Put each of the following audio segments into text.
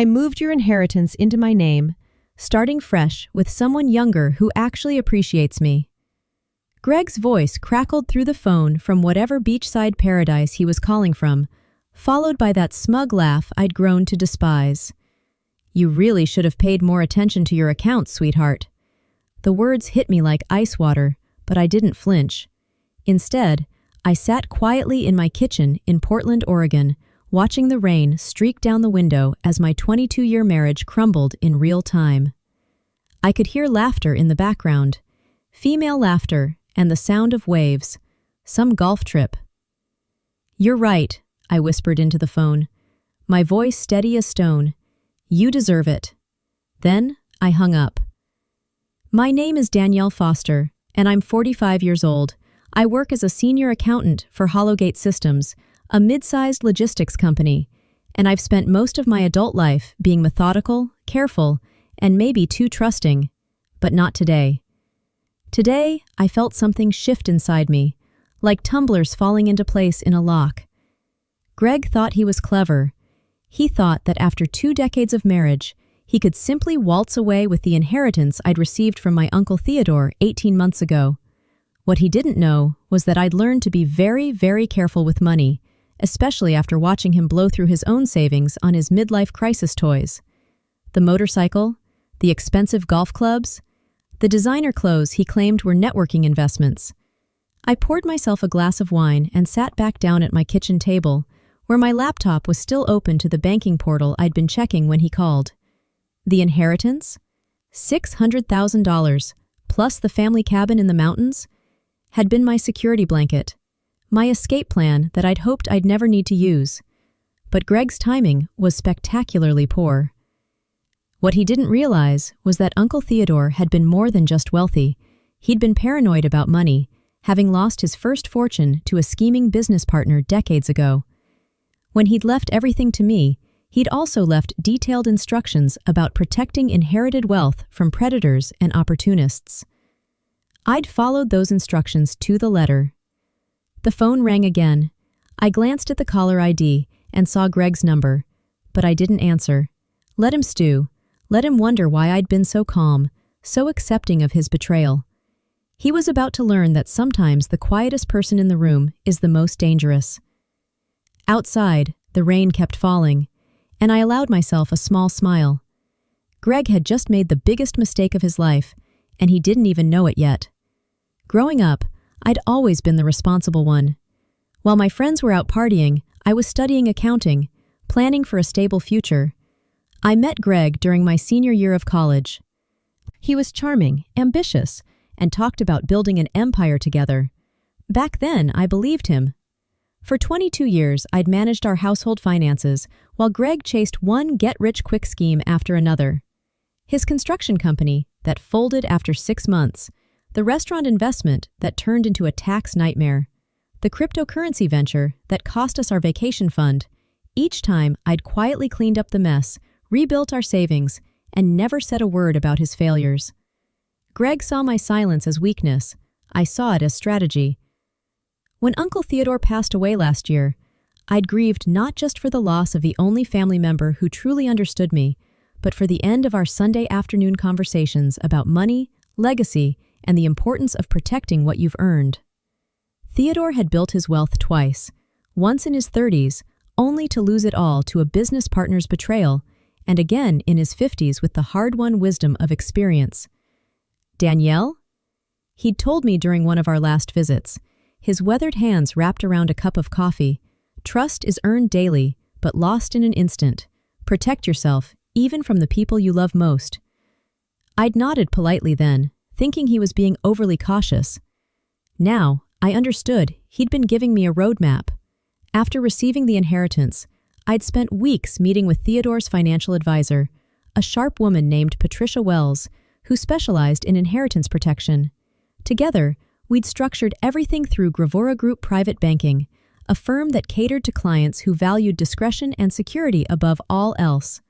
I moved your inheritance into my name, starting fresh with someone younger who actually appreciates me." Greg's voice crackled through the phone from whatever beachside paradise he was calling from, followed by that smug laugh I'd grown to despise. "You really should have paid more attention to your accounts, sweetheart." The words hit me like ice water, but I didn't flinch. Instead, I sat quietly in my kitchen in Portland, Oregon, watching the rain streak down the window as my 22-year marriage crumbled in real time. I could hear laughter in the background, female laughter and the sound of waves, some golf trip. "You're right," I whispered into the phone, my voice steady as stone. "You deserve it." Then I hung up. My name is Danielle Foster, and I'm 45 years old. I work as a senior accountant for Hollowgate Systems, a mid-sized logistics company, and I've spent most of my adult life being methodical, careful, and maybe too trusting, but not today. Today, I felt something shift inside me, like tumblers falling into place in a lock. Greg thought he was clever. He thought that after 2 decades of marriage, he could simply waltz away with the inheritance I'd received from my Uncle Theodore 18 months ago. What he didn't know was that I'd learned to be very, very careful with money, especially after watching him blow through his own savings on his midlife crisis toys. The motorcycle, the expensive golf clubs, the designer clothes he claimed were networking investments. I poured myself a glass of wine and sat back down at my kitchen table, where my laptop was still open to the banking portal I'd been checking when he called. The inheritance? $600,000, plus the family cabin in the mountains, had been my security blanket, my escape plan that I'd hoped I'd never need to use. But Greg's timing was spectacularly poor. What he didn't realize was that Uncle Theodore had been more than just wealthy. He'd been paranoid about money, having lost his first fortune to a scheming business partner decades ago. When he'd left everything to me, he'd also left detailed instructions about protecting inherited wealth from predators and opportunists. I'd followed those instructions to the letter. The phone rang again. I glanced at the caller ID and saw Greg's number, but I didn't answer. Let him stew. Let him wonder why I'd been so calm, so accepting of his betrayal. He was about to learn that sometimes the quietest person in the room is the most dangerous. Outside, the rain kept falling, and I allowed myself a small smile. Greg had just made the biggest mistake of his life, and he didn't even know it yet. Growing up, I'd always been the responsible one. While my friends were out partying, I was studying accounting, planning for a stable future. I met Greg during my senior year of college. He was charming, ambitious, and talked about building an empire together. Back then, I believed him. For 22 years, I'd managed our household finances, while Greg chased one get-rich-quick scheme after another. His construction company, that folded after 6 months, the restaurant investment that turned into a tax nightmare, the cryptocurrency venture that cost us our vacation fund. Each time, I'd quietly cleaned up the mess, rebuilt our savings, and never said a word about his failures. Greg saw my silence as weakness. I saw it as strategy. When Uncle Theodore passed away last year, I'd grieved not just for the loss of the only family member who truly understood me, but for the end of our Sunday afternoon conversations about money, legacy, and the importance of protecting what you've earned. Theodore had built his wealth twice, once in his 30s, only to lose it all to a business partner's betrayal, and again in his 50s with the hard-won wisdom of experience. "Danielle?" He'd told me during one of our last visits, his weathered hands wrapped around a cup of coffee. "Trust is earned daily, but lost in an instant. Protect yourself, even from the people you love most." I'd nodded politely then, thinking he was being overly cautious. Now, I understood he'd been giving me a roadmap. After receiving the inheritance, I'd spent weeks meeting with Theodore's financial advisor, a sharp woman named Patricia Wells, who specialized in inheritance protection. Together, we'd structured everything through Gravora Group Private Banking, a firm that catered to clients who valued discretion and security above all else.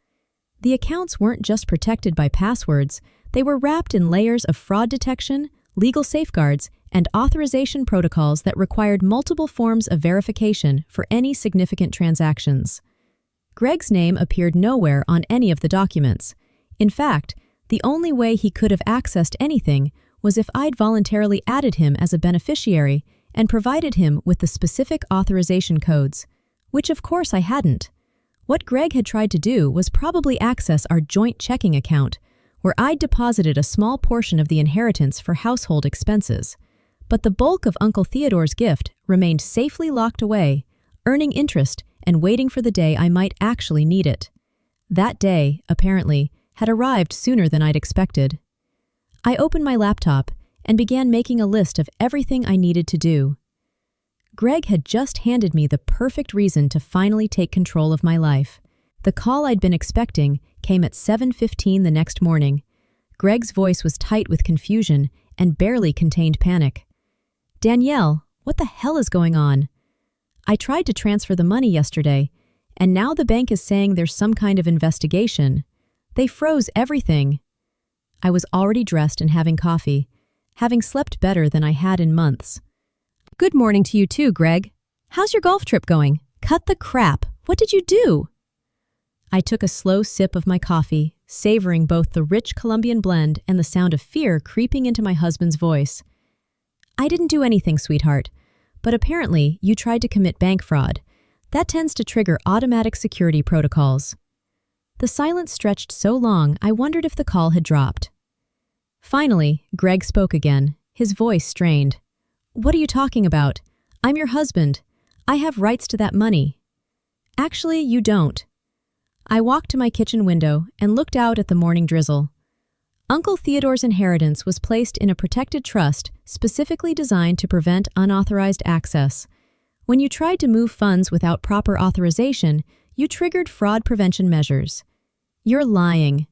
The accounts weren't just protected by passwords, they were wrapped in layers of fraud detection, legal safeguards, and authorization protocols that required multiple forms of verification for any significant transactions. Greg's name appeared nowhere on any of the documents. In fact, the only way he could have accessed anything was if I'd voluntarily added him as a beneficiary and provided him with the specific authorization codes, which of course I hadn't. What Greg had tried to do was probably access our joint checking account, where I'd deposited a small portion of the inheritance for household expenses. But the bulk of Uncle Theodore's gift remained safely locked away, earning interest and waiting for the day I might actually need it. That day, apparently, had arrived sooner than I'd expected. I opened my laptop and began making a list of everything I needed to do. Greg had just handed me the perfect reason to finally take control of my life. The call I'd been expecting came at 7:15 the next morning. Greg's voice was tight with confusion and barely contained panic. "Danielle, what the hell is going on? I tried to transfer the money yesterday, and now the bank is saying there's some kind of investigation. They froze everything." I was already dressed and having coffee, having slept better than I had in months. "Good morning to you too, Greg. How's your golf trip going? Cut the crap. What did you do?" I took a slow sip of my coffee, savoring both the rich Colombian blend and the sound of fear creeping into my husband's voice. "I didn't do anything, sweetheart, but apparently you tried to commit bank fraud. That tends to trigger automatic security protocols." The silence stretched so long I wondered if the call had dropped. Finally, Greg spoke again, his voice strained. "What are you talking about? I'm your husband. I have rights to that money." "Actually, you don't." I walked to my kitchen window and looked out at the morning drizzle. Uncle Theodore's inheritance was placed in a protected trust specifically designed to prevent unauthorized access. When you tried to move funds without proper authorization, you triggered fraud prevention measures. You're lying.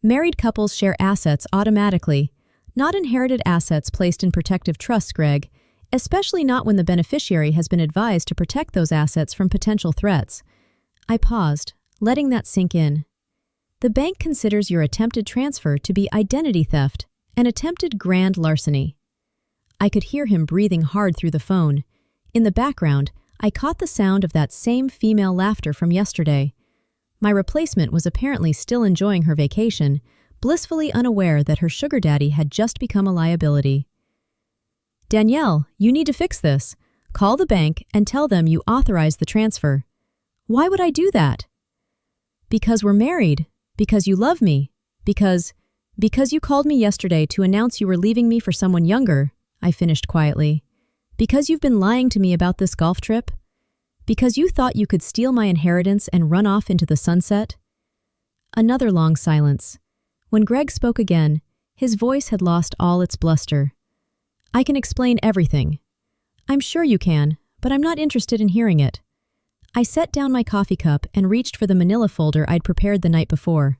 Married couples share assets automatically, not inherited assets placed in protective trusts, Greg, especially not when the beneficiary has been advised to protect those assets from potential threats. I paused, letting that sink in. The bank considers your attempted transfer to be identity theft and attempted grand larceny. I could hear him breathing hard through the phone. In the background, I caught the sound of that same female laughter from yesterday. My replacement was apparently still enjoying her vacation, blissfully unaware that her sugar daddy had just become a liability. "Danielle, you need to fix this. Call the bank and tell them you authorized the transfer." "Why would I do that?" "Because we're married. Because you love me. Because you called me yesterday to announce you were leaving me for someone younger," I finished quietly. "Because you've been lying to me about this golf trip. Because you thought you could steal my inheritance and run off into the sunset." Another long silence. When Greg spoke again, his voice had lost all its bluster. "I can explain everything." "I'm sure you can, but I'm not interested in hearing it." I set down my coffee cup and reached for the manila folder I'd prepared the night before.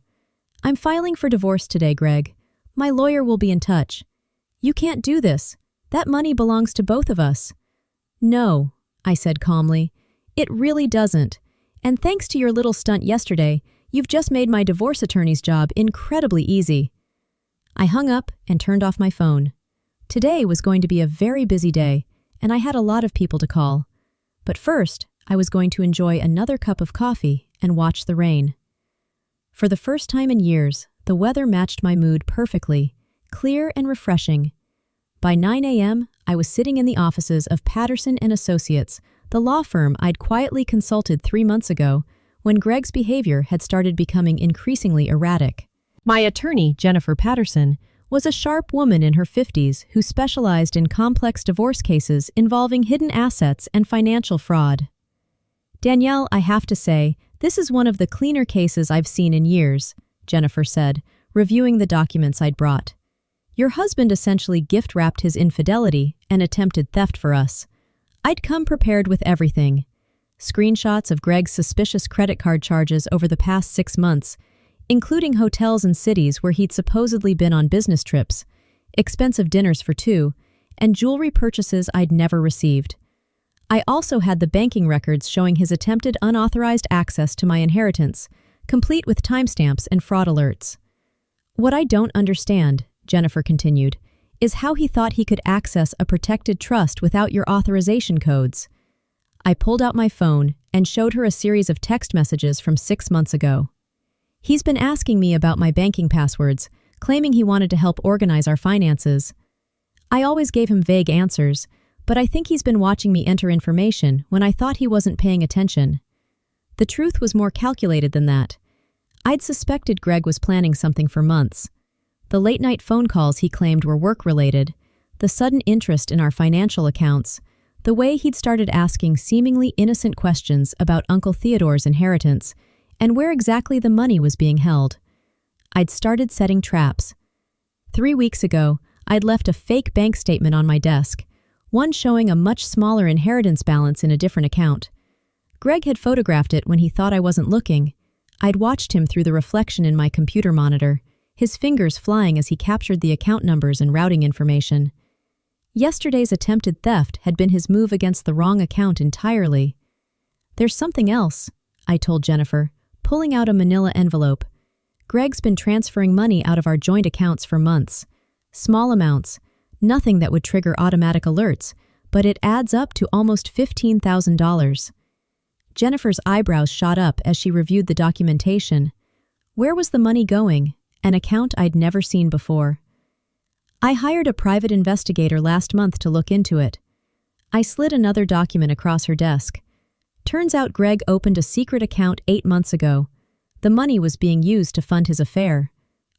"I'm filing for divorce today, Greg. My lawyer will be in touch." "You can't do this. That money belongs to both of us." "No," I said calmly. "It really doesn't. And thanks to your little stunt yesterday, you've just made my divorce attorney's job incredibly easy." I hung up and turned off my phone. Today was going to be a very busy day, and I had a lot of people to call. But first, I was going to enjoy another cup of coffee and watch the rain. For the first time in years, the weather matched my mood perfectly, clear and refreshing. By 9 a.m., I was sitting in the offices of Patterson & Associates, the law firm I'd quietly consulted 3 months ago when Greg's behavior had started becoming increasingly erratic. My attorney, Jennifer Patterson, was a sharp woman in her 50s who specialized in complex divorce cases involving hidden assets and financial fraud. "Danielle, I have to say, this is one of the cleaner cases I've seen in years," Jennifer said, reviewing the documents I'd brought. "Your husband essentially gift-wrapped his infidelity and attempted theft for us. I'd come prepared with everything. Screenshots of Greg's suspicious credit card charges over the past 6 months, including hotels and cities where he'd supposedly been on business trips, expensive dinners for two, and jewelry purchases I'd never received. I also had the banking records showing his attempted unauthorized access to my inheritance, complete with timestamps and fraud alerts. What I don't understand," Jennifer continued, "is how he thought he could access a protected trust without your authorization codes. I pulled out my phone and showed her a series of text messages from 6 months ago. He's been asking me about my banking passwords, claiming he wanted to help organize our finances. I always gave him vague answers, but I think he's been watching me enter information when I thought he wasn't paying attention. The truth was more calculated than that. I'd suspected Greg was planning something for months. The late-night phone calls he claimed were work-related, the sudden interest in our financial accounts, the way he'd started asking seemingly innocent questions about Uncle Theodore's inheritance, and where exactly the money was being held. I'd started setting traps. 3 weeks ago, I'd left a fake bank statement on my desk, one showing a much smaller inheritance balance in a different account. Greg had photographed it when he thought I wasn't looking. I'd watched him through the reflection in my computer monitor, his fingers flying as he captured the account numbers and routing information. Yesterday's attempted theft had been his move against the wrong account entirely. "There's something else," I told Jennifer, pulling out a manila envelope. "Greg's been transferring money out of our joint accounts for months. Small amounts, nothing that would trigger automatic alerts, but it adds up to almost $15,000. Jennifer's eyebrows shot up as she reviewed the documentation. Where was the money going? An account I'd never seen before. "I hired a private investigator last month to look into it." I slid another document across her desk. "Turns out Greg opened a secret account 8 months ago. The money was being used to fund his affair.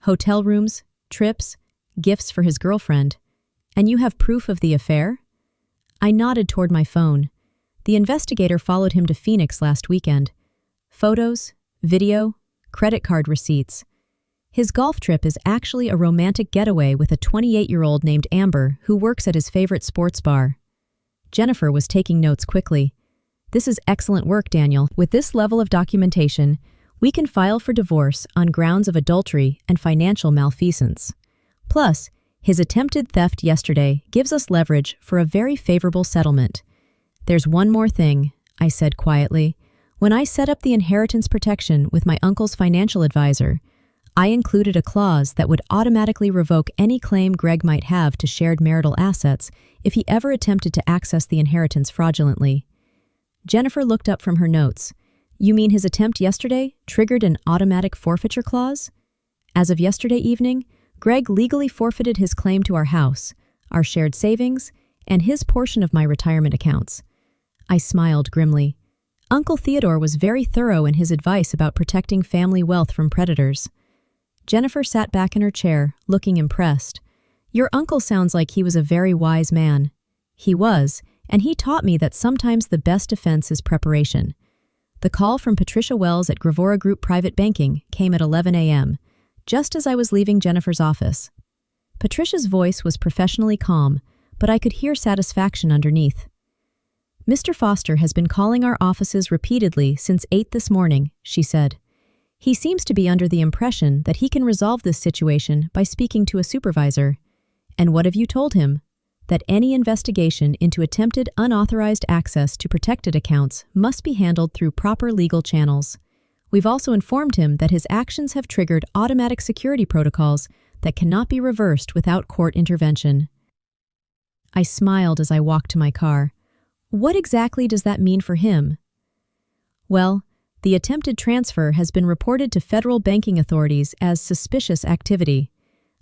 Hotel rooms, trips, gifts for his girlfriend. And you have proof of the affair?" I nodded toward my phone. The investigator followed him to Phoenix last weekend. Photos, video, credit card receipts. His golf trip is actually a romantic getaway with a 28-year-old named Amber who works at his favorite sports bar. Jennifer was taking notes quickly. "This is excellent work, Daniel. With this level of documentation, we can file for divorce on grounds of adultery and financial malfeasance. Plus, his attempted theft yesterday gives us leverage for a very favorable settlement. There's one more thing," I said quietly. "When I set up the inheritance protection with my uncle's financial advisor, I included a clause that would automatically revoke any claim Greg might have to shared marital assets if he ever attempted to access the inheritance fraudulently." Jennifer looked up from her notes. "You mean his attempt yesterday triggered an automatic forfeiture clause? As of yesterday evening, Greg legally forfeited his claim to our house, our shared savings, and his portion of my retirement accounts." I smiled grimly. Uncle Theodore was very thorough in his advice about protecting family wealth from predators. Jennifer sat back in her chair, looking impressed. "Your uncle sounds like he was a very wise man." "He was, and he taught me that sometimes the best defense is preparation." The call from Patricia Wells at Gravora Group Private Banking came at 11 a.m., just as I was leaving Jennifer's office. Patricia's voice was professionally calm, but I could hear satisfaction underneath. "Mr. Foster has been calling our offices repeatedly since 8 this morning," she said. "He seems to be under the impression that he can resolve this situation by speaking to a supervisor. And what have you told him? That any investigation into attempted unauthorized access to protected accounts must be handled through proper legal channels. We've also informed him that his actions have triggered automatic security protocols that cannot be reversed without court intervention." I smiled as I walked to my car. What exactly does that mean for him? Well, the attempted transfer has been reported to federal banking authorities as suspicious activity.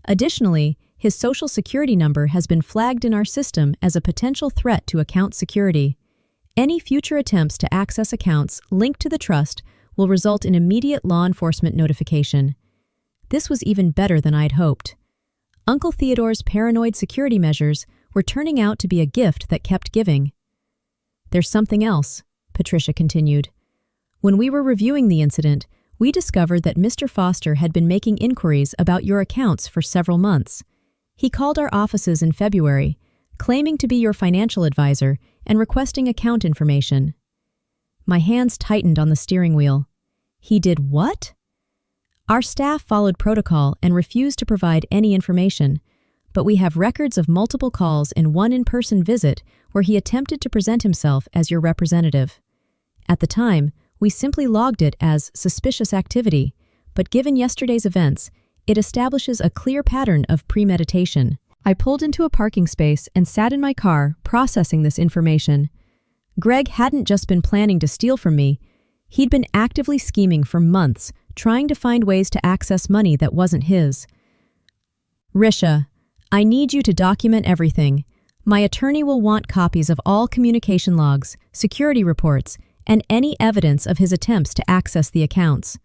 Additionally, his Social Security number has been flagged in our system as a potential threat to account security. Any future attempts to access accounts linked to the trust will result in immediate law enforcement notification. This was even better than I'd hoped. Uncle Theodore's paranoid security measures were turning out to be a gift that kept giving. "There's something else," Patricia continued. "When we were reviewing the incident, we discovered that Mr. Foster had been making inquiries about your accounts for several months. He called our offices in February, claiming to be your financial advisor and requesting account information." My hands tightened on the steering wheel. "He did what?" "Our staff followed protocol and refused to provide any information, but we have records of multiple calls and one in-person visit where he attempted to present himself as your representative. At the time, we simply logged it as suspicious activity, but given yesterday's events, it establishes a clear pattern of premeditation." I pulled into a parking space and sat in my car, processing this information. Greg hadn't just been planning to steal from me, he'd been actively scheming for months, trying to find ways to access money that wasn't his. Risha, I need you to document everything. My attorney will want copies of all communication logs, security reports, and any evidence of his attempts to access the accounts.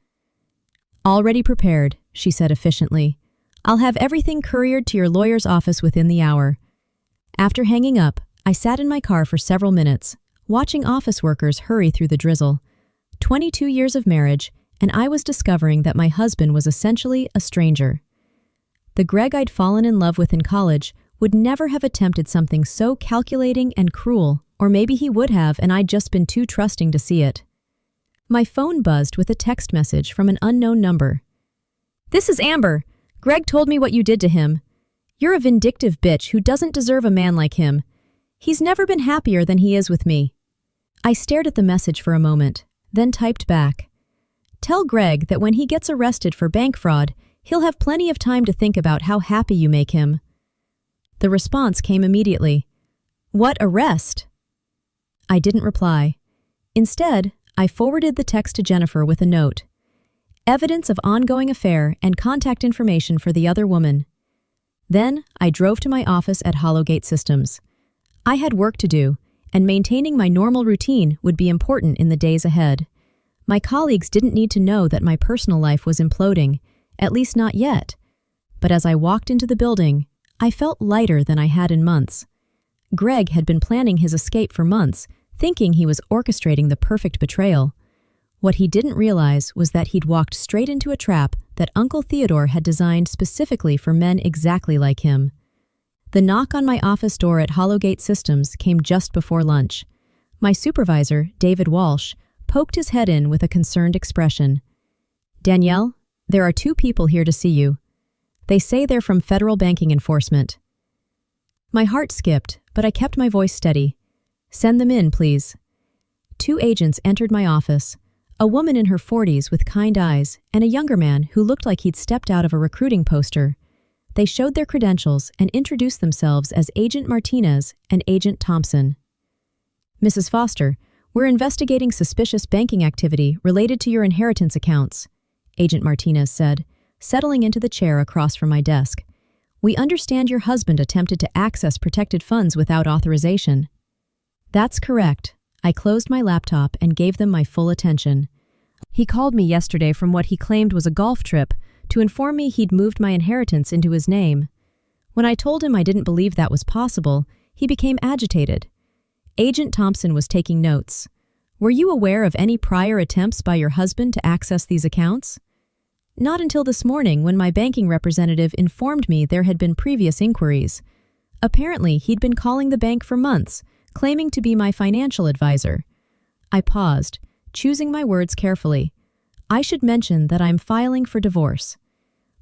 Already prepared, she said efficiently. I'll have everything couriered to your lawyer's office within the hour. After hanging up, I sat in my car for several minutes, watching office workers hurry through the drizzle. 22 years of marriage, and I was discovering that my husband was essentially a stranger. The Greg I'd fallen in love with in college would never have attempted something so calculating and cruel, or maybe he would have and I'd just been too trusting to see it. My phone buzzed with a text message from an unknown number. "This is Amber. Greg told me what you did to him. You're a vindictive bitch who doesn't deserve a man like him. He's never been happier than he is with me." I stared at the message for a moment, then typed back. "Tell Greg that when he gets arrested for bank fraud, he'll have plenty of time to think about how happy you make him." The response came immediately. "What arrest?" I didn't reply. Instead, I forwarded the text to Jennifer with a note. Evidence of ongoing affair and contact information for the other woman. Then, I drove to my office at Hollowgate Systems. I had work to do, and maintaining my normal routine would be important in the days ahead. My colleagues didn't need to know that my personal life was imploding, at least not yet. But as I walked into the building, I felt lighter than I had in months. Greg had been planning his escape for months, thinking he was orchestrating the perfect betrayal. What he didn't realize was that he'd walked straight into a trap that Uncle Theodore had designed specifically for men exactly like him. The knock on my office door at Hollowgate Systems came just before lunch. My supervisor, David Walsh, poked his head in with a concerned expression. "Danielle, there are 2 people here to see you. They say they're from Federal Banking Enforcement." My heart skipped, but I kept my voice steady. "Send them in, please." 2 agents entered my office, a woman in her 40s with kind eyes and a younger man who looked like he'd stepped out of a recruiting poster. They showed their credentials and introduced themselves as Agent Martinez and Agent Thompson. "Mrs. Foster, we're investigating suspicious banking activity related to your inheritance accounts," Agent Martinez said, settling into the chair across from my desk. "We understand your husband attempted to access protected funds without authorization." "That's correct." I closed my laptop and gave them my full attention. "He called me yesterday from what he claimed was a golf trip to inform me he'd moved my inheritance into his name. When I told him I didn't believe that was possible, he became agitated." Agent Thompson was taking notes. "Were you aware of any prior attempts by your husband to access these accounts?" "Not until this morning when my banking representative informed me there had been previous inquiries. Apparently, he'd been calling the bank for months, claiming to be my financial advisor." I paused, choosing my words carefully. I should mention that I'm filing for divorce.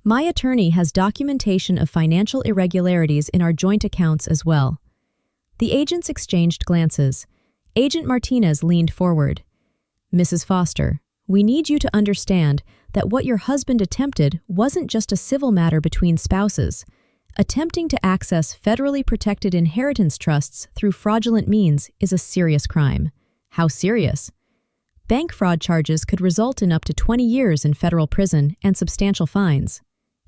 My attorney has documentation of financial irregularities in our joint accounts as well. The agents exchanged glances. Agent Martinez leaned forward. "Mrs. Foster, we need you to understand that what your husband attempted wasn't just a civil matter between spouses. Attempting to access federally protected inheritance trusts through fraudulent means is a serious crime." "How serious?" "Bank fraud charges could result in up to 20 years in federal prison and substantial fines,"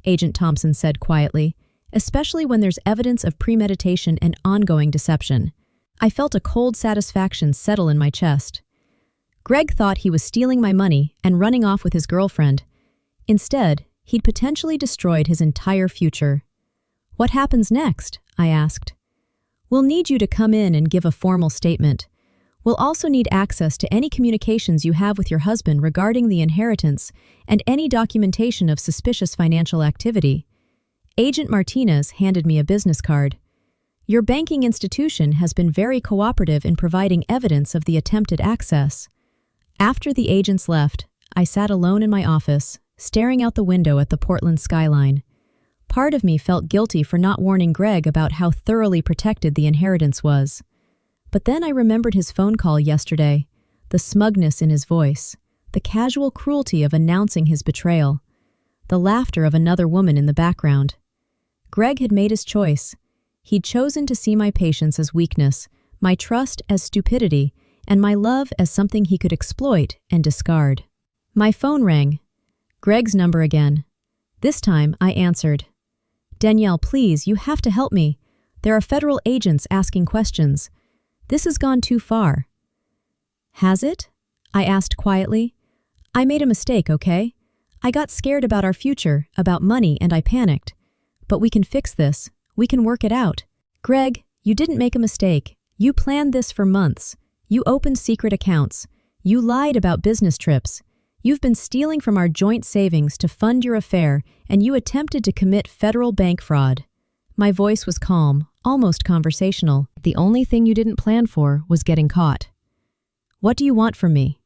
Agent Thompson said quietly, "especially when there's evidence of premeditation and ongoing deception." I felt a cold satisfaction settle in my chest. Greg thought he was stealing my money and running off with his girlfriend. Instead, he'd potentially destroyed his entire future. "What happens next?" I asked. "We'll need you to come in and give a formal statement. We'll also need access to any communications you have with your husband regarding the inheritance and any documentation of suspicious financial activity." Agent Martinez handed me a business card. "Your banking institution has been very cooperative in providing evidence of the attempted access." After the agents left, I sat alone in my office, staring out the window at the Portland skyline. Part of me felt guilty for not warning Greg about how thoroughly protected the inheritance was. But then I remembered his phone call yesterday, the smugness in his voice, the casual cruelty of announcing his betrayal, the laughter of another woman in the background. Greg had made his choice. He'd chosen to see my patience as weakness, my trust as stupidity, and my love as something he could exploit and discard. My phone rang. Greg's number again. This time, I answered. "Danielle, please, you have to help me. There are federal agents asking questions. This has gone too far." "Has it?" I asked quietly. "I made a mistake, okay? I got scared about our future, about money, and I panicked. But we can fix this. We can work it out." "Greg, you didn't make a mistake. You planned this for months. You opened secret accounts. You lied about business trips. You've been stealing from our joint savings to fund your affair, and you attempted to commit federal bank fraud." My voice was calm, almost conversational. "The only thing you didn't plan for was getting caught. What do you want from me?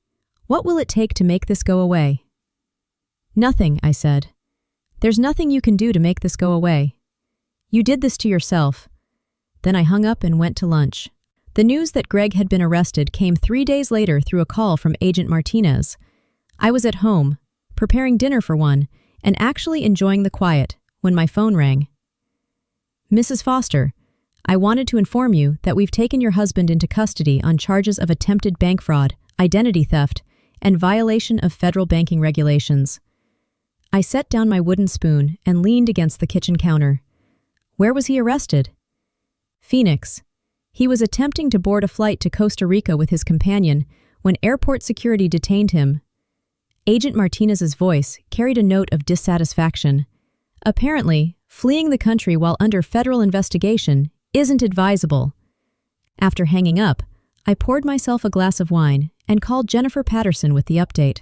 What will it take to make this go away?" "Nothing," I said. "There's nothing you can do to make this go away. You did this to yourself." Then I hung up and went to lunch. The news that Greg had been arrested came 3 days later through a call from Agent Martinez. I was at home, preparing dinner for one, and actually enjoying the quiet, when my phone rang. "Mrs. Foster, I wanted to inform you that we've taken your husband into custody on charges of attempted bank fraud, identity theft, and violation of federal banking regulations." I set down my wooden spoon and leaned against the kitchen counter. "Where was he arrested?" "Phoenix. He was attempting to board a flight to Costa Rica with his companion when airport security detained him." Agent Martinez's voice carried a note of dissatisfaction. "Apparently, fleeing the country while under federal investigation isn't advisable." After hanging up, I poured myself a glass of wine and called Jennifer Patterson with the update.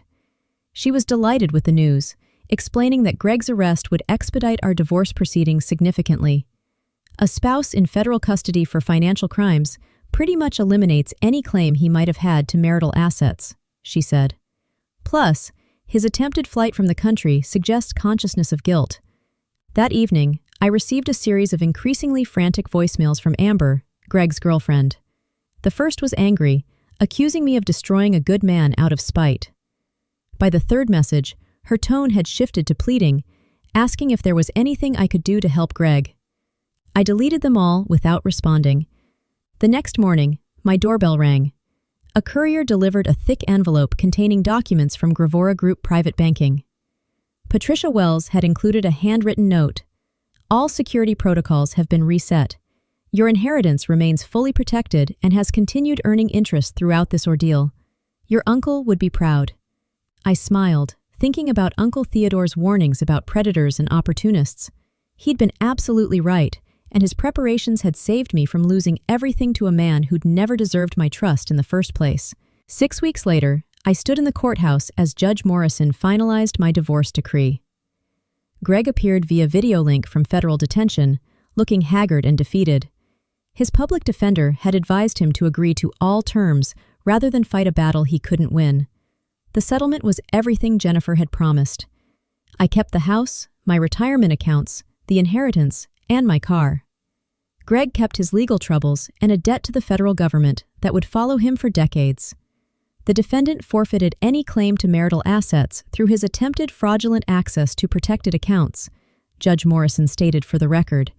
She was delighted with the news, explaining that Greg's arrest would expedite our divorce proceedings significantly. "A spouse in federal custody for financial crimes pretty much eliminates any claim he might have had to marital assets," she said. "Plus, his attempted flight from the country suggests consciousness of guilt." That evening, I received a series of increasingly frantic voicemails from Amber, Greg's girlfriend. The first was angry, accusing me of destroying a good man out of spite. By the third message, her tone had shifted to pleading, asking if there was anything I could do to help Greg. I deleted them all without responding. The next morning, my doorbell rang. A courier delivered a thick envelope containing documents from Gravora Group Private Banking. Patricia Wells had included a handwritten note. "All security protocols have been reset. Your inheritance remains fully protected and has continued earning interest throughout this ordeal. Your uncle would be proud." I smiled, thinking about Uncle Theodore's warnings about predators and opportunists. He'd been absolutely right, and his preparations had saved me from losing everything to a man who'd never deserved my trust in the first place. 6 weeks later, I stood in the courthouse as Judge Morrison finalized my divorce decree. Greg appeared via video link from federal detention, looking haggard and defeated. His public defender had advised him to agree to all terms rather than fight a battle he couldn't win. The settlement was everything Jennifer had promised. I kept the house, my retirement accounts, the inheritance, and my car. Greg kept his legal troubles and a debt to the federal government that would follow him for decades. The defendant forfeited any claim to marital assets through his attempted fraudulent access to protected accounts, Judge Morrison stated for the record.